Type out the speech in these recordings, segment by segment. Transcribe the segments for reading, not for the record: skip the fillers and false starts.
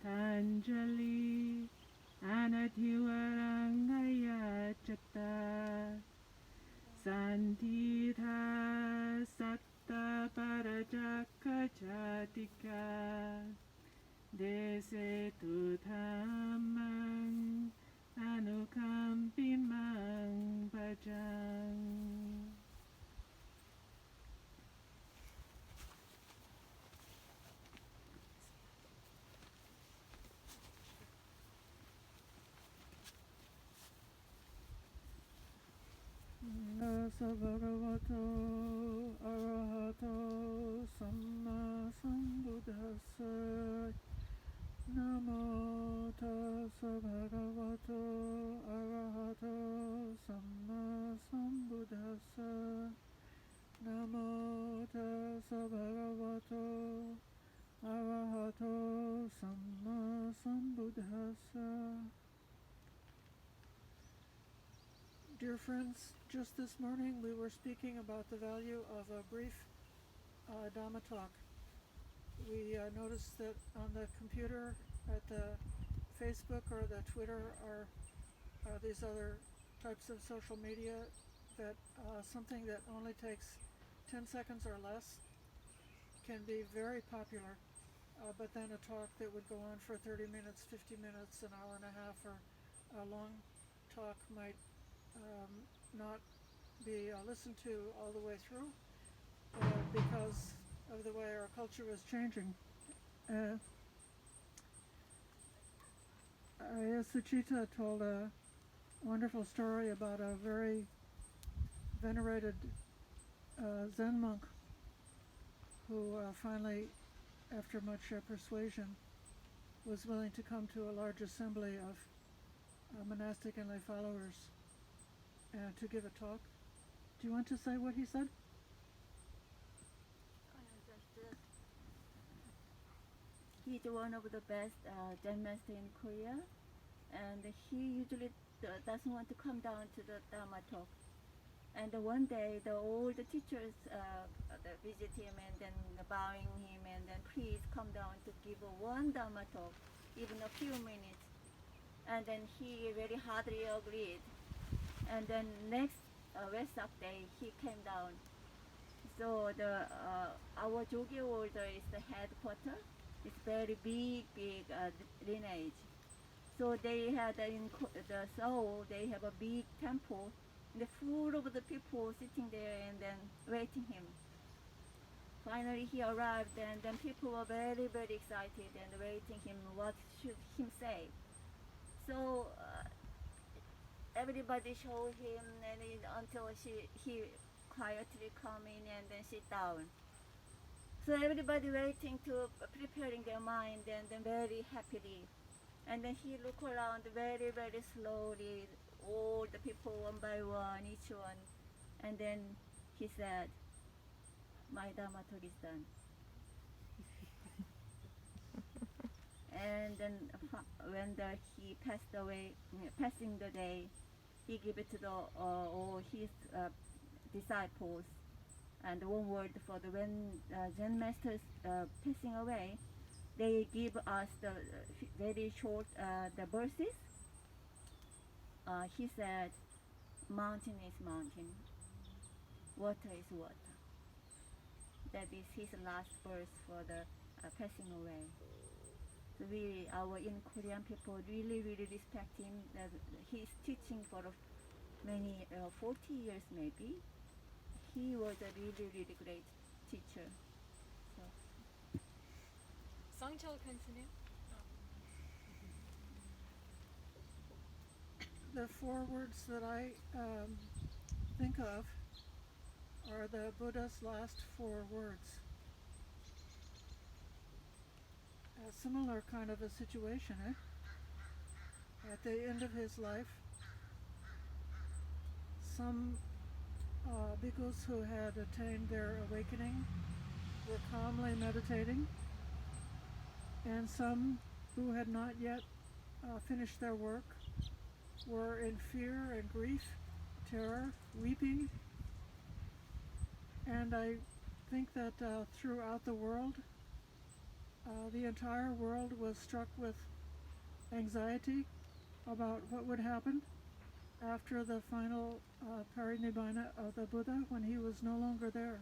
Tanjali Anativarangaya Chatta Santitha Satta Parajaka Chatika Dese tu Dhammang Anukampimang Bhajang. Nasa bhagavato arahato samma sambuddhassa. Namo tassa bhagavato arahato samma sambuddhassa. Namo tassa bhagavato arahato samma sambuddhassa. Dear friends, just this morning we were speaking about the value of a brief Dhamma talk. We noticed that on the computer, at the Facebook or the Twitter or these other types of social media, that something that only takes 10 seconds or less can be very popular, but then a talk that would go on for 30 minutes, 50 minutes, an hour and a half, or a long talk might not be listened to all the way through because of the way our culture is changing. Ayya Suchita told a wonderful story about a very venerated Zen monk who finally, after much persuasion, was willing to come to a large assembly of monastic and lay followers to give a talk. Do you want to say what he said? He's one of the best Zen master in Korea, and he usually doesn't want to come down to the Dhamma talk. And one day, all the teachers visit him and then bowing him and then please come down to give one Dhamma talk, even a few minutes. And then he very hardly agreed. And then next Vesak day, he came down. So our Jogi order is the headquarters. It's very big lineage. So they had in the Seoul, they have a big temple, and full of the people sitting there and then waiting him. Finally he arrived, and then people were very, very excited and waiting him what should him say. So everybody showed him and until he quietly come in and then sit down. So everybody waiting to preparing their mind and then very happily. And then he look around very, very slowly, all the people one by one, each one. And then he said, my Dhamma talk is done. And then when he passed away, passing the day, he gave it to all his disciples. And one word for the when Zen masters passing away, they give us the very short the verses. He said, mountain is mountain, water is water. That is his last verse for the passing away. So we, in Korean people really, really respect him. That he's teaching for many 40 years maybe. He was a really, really great teacher. So. Sangchal continue. The four words that I think of are the Buddha's last four words. A similar kind of a situation, At the end of his life, some bhikkhus who had attained their awakening were calmly meditating, and some who had not yet finished their work were in fear and grief, terror, weeping. And I think that throughout the world, the entire world was struck with anxiety about what would happen after the final parinibbana of the Buddha when he was no longer there.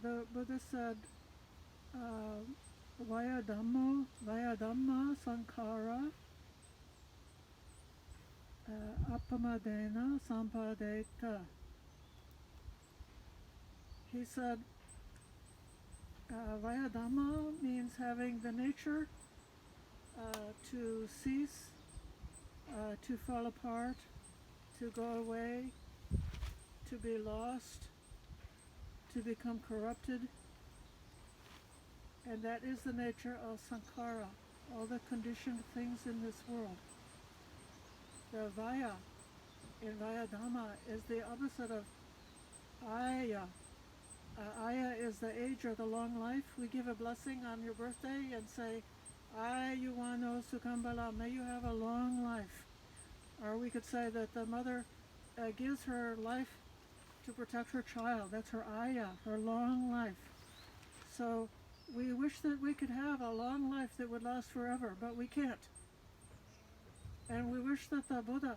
The Buddha said, Vaya Dhamma Sankara Apamadena Sampadeta. He said, Vaya Dhamma means having the nature to cease, to fall apart, to go away, to be lost, to become corrupted. And that is the nature of sankhara, all the conditioned things in this world. The Vaya in Vaya Dhamma is the opposite of Ayya. Ayya is the age or the long life. We give a blessing on your birthday and say, Ayuwano Sukambala, may you have a long life. Or we could say that the mother gives her life to protect her child. That's her Ayya, her long life. So we wish that we could have a long life that would last forever, but we can't. And we wish that the Buddha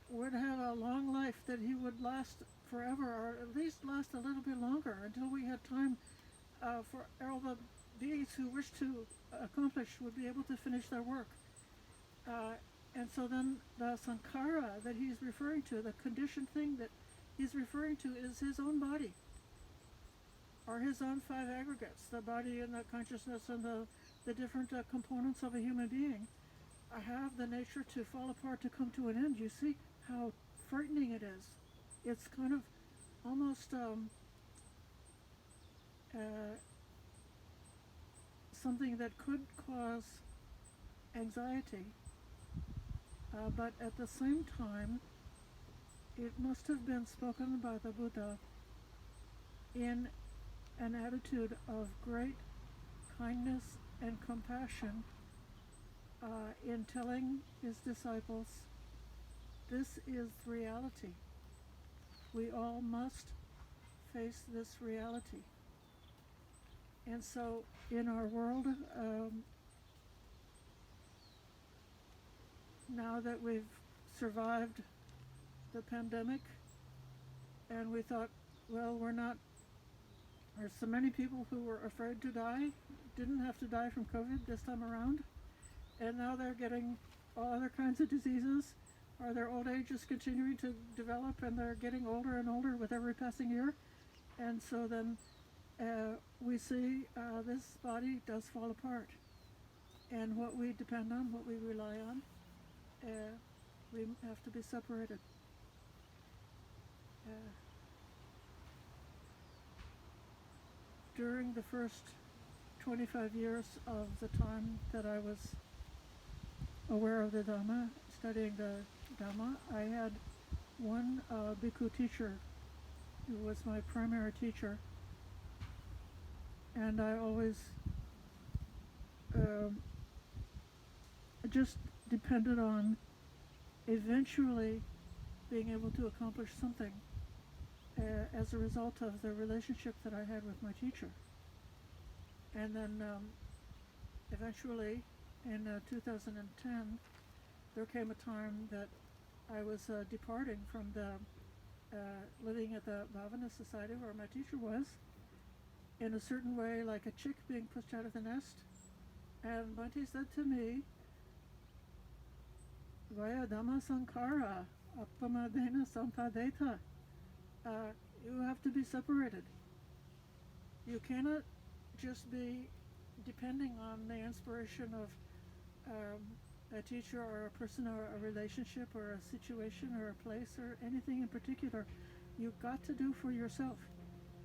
would have a long life, that he would last forever, or at least last a little bit longer, until we had time for all the beings who wish to accomplish would be able to finish their work. And so then the sankhara that he's referring to, the conditioned thing that he's referring to, is his own body, or his own five aggregates, the body and the consciousness and the different components of a human being have the nature to fall apart, to come to an end. You see how frightening it is. It's kind of almost something that could cause anxiety, but at the same time, it must have been spoken by the Buddha in an attitude of great kindness and compassion, in telling his disciples, this is reality. We all must face this reality. And so in our world, now that we've survived the pandemic, and we thought, well, there's so many people who were afraid to die, didn't have to die from COVID this time around, and now they're getting all other kinds of diseases, or their old age is continuing to develop, and they're getting older and older with every passing year. And so then we see this body does fall apart, and what we depend on, what we rely on, we have to be separated. During the first 25 years of the time that I was aware of the Dhamma, studying the Dhamma, I had one bhikkhu teacher who was my primary teacher, and I always just depended on eventually being able to accomplish something as a result of the relationship that I had with my teacher. And then eventually in 2010 there came a time that I was departing from the living at the Bhavana Society where my teacher was, in a certain way like a chick being pushed out of the nest. And Bhante said to me, Vaya Dhamma Sankara Apamadena Sampadeta. You have to be separated. You cannot just be depending on the inspiration of a teacher or a person or a relationship or a situation or a place or anything in particular. You've got to do for yourself.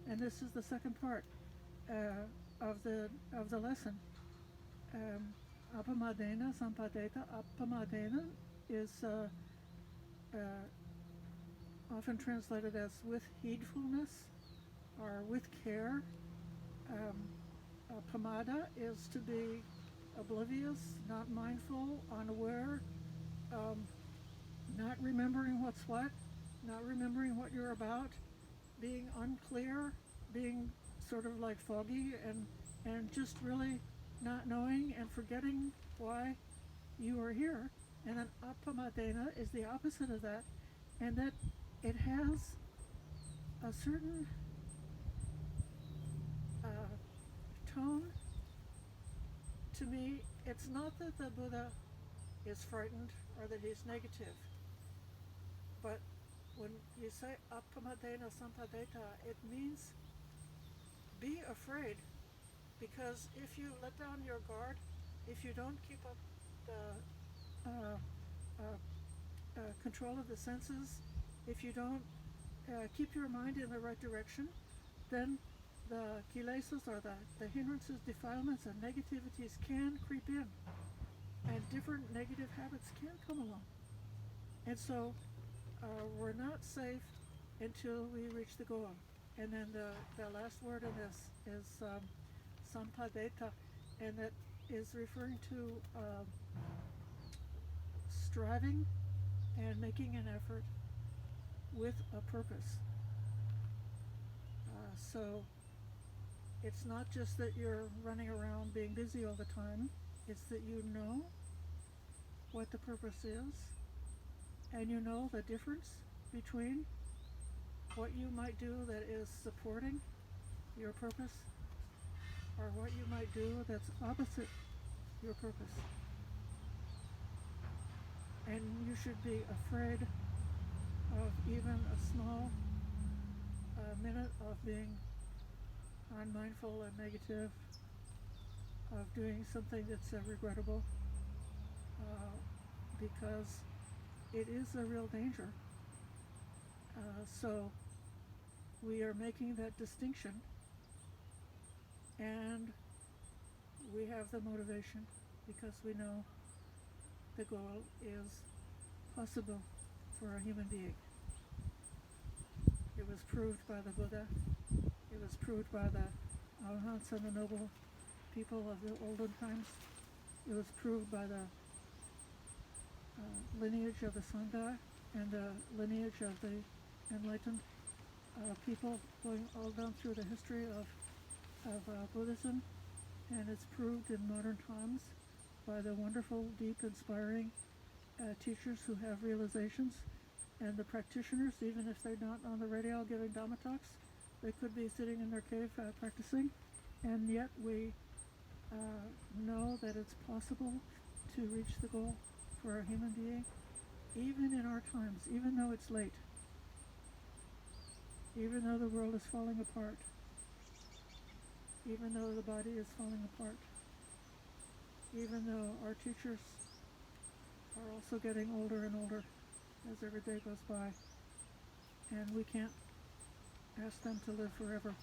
And this is the second part of the lesson. Apamadena Sampadeta. Apamadena is often translated as with heedfulness or with care. Pamada is to be oblivious, not mindful, unaware, not remembering what's what, not remembering what you're about, being unclear, being sort of like foggy and just really not knowing and forgetting why you are here. And then apamadena is the opposite of that, and that it has a certain tone. To me, it's not that the Buddha is frightened or that he's negative, but when you say apamadena sampadeta, it means be afraid, because if you let down your guard, if you don't keep up the control of the senses, if you don't keep your mind in the right direction, then the kilesas, or the hindrances, defilements, and negativities can creep in, and different negative habits can come along. And so we're not safe until we reach the goal. And then the last word in this is sampadeta, and that is referring to striving and making an effort with a purpose. So it's not just that you're running around being busy all the time, it's that you know what the purpose is, and you know the difference between what you might do that is supporting your purpose or what you might do that's opposite your purpose. And you should be afraid of even a small minute of being unmindful and negative, of doing something that's regrettable, because it is a real danger. So we are making that distinction, and we have the motivation because we know the goal is possible for a human being. It was proved by the Buddha. It was proved by the Arahants and the noble people of the olden times. It was proved by the lineage of the Sangha and the lineage of the enlightened people going all down through the history of Buddhism. And it's proved in modern times by the wonderful, deep, inspiring teachers who have realizations, and the practitioners, even if they're not on the radio giving Dhamma talks, they could be sitting in their cave practicing, and yet we know that it's possible to reach the goal for a human being, even in our times, even though it's late, even though the world is falling apart, even though the body is falling apart, even though our teachers are also getting older and older as every day goes by, and we can't ask them to live forever,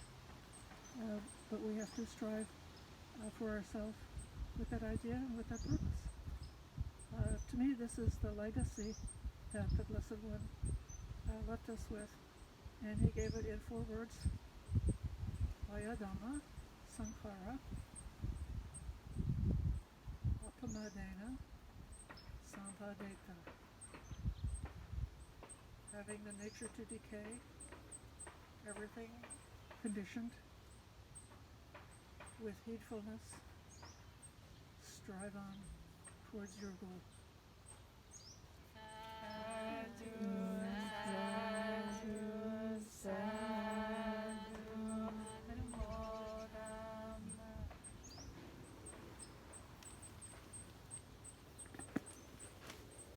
but we have to strive for ourselves with that idea and with that purpose. To me, this is the legacy that the Blessed One left us with, and he gave it in 4 words: Ayya, Dhamma, Sankhara, Apamadena, Sampadeta. Having the nature to decay, everything conditioned, with heedfulness, strive on towards your goal.